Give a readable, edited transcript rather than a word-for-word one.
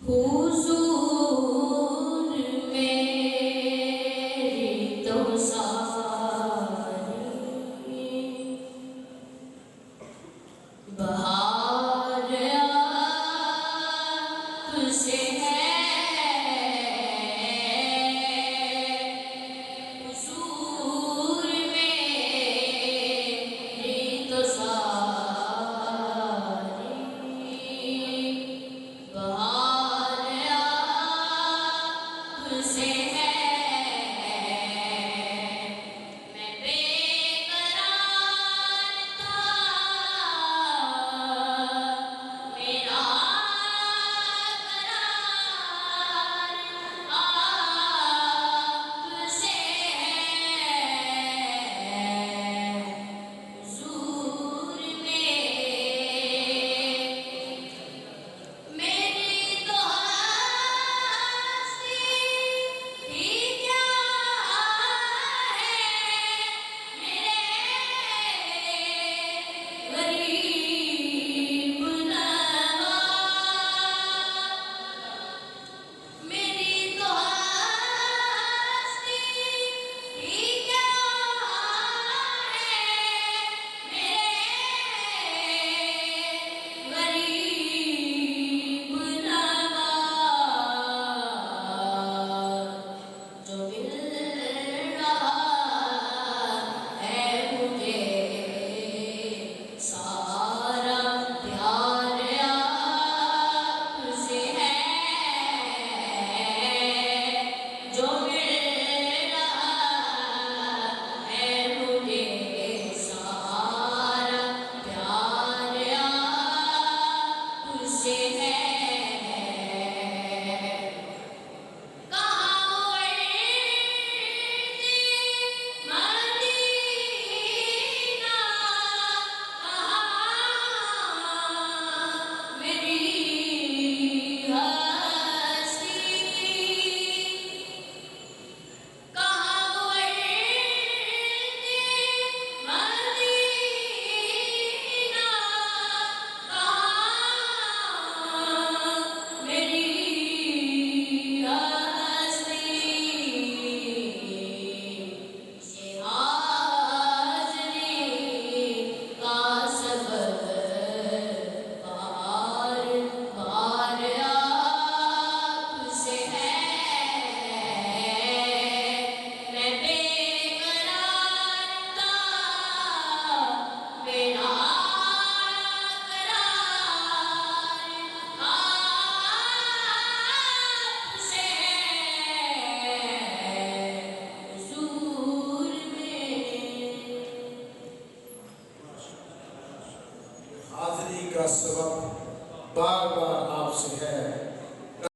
हुजूर मेरी तो सारी बहार आपसे है। हुजूर मेरी तो सारी बहार आपसे है। मैं बेकरार था, मेरा करार आपसे है। हुजूर मेरी तो हस्ती ही क्या है, मेरे गरीब नवाज। मेरी तो हस्ती ही क्या है, मेरे गरीब नवाज। जो मिल रहा है मुझे सारा प्यार आपसे है। जो मिल रहा है मुझे सारा प्यार आपसे है। कहाँ वो इर्द मदीना, कहाँ मेरी हस्ती, कहाँ वो इर्द मदीना, कहाँ मेरी हस्ती। ये हाज़री का सबब बार बार आपसे है। मैं बेकरार था, मेरा करार आपसे है। हुजूर हाज़री का सबब बार बार आपसे है।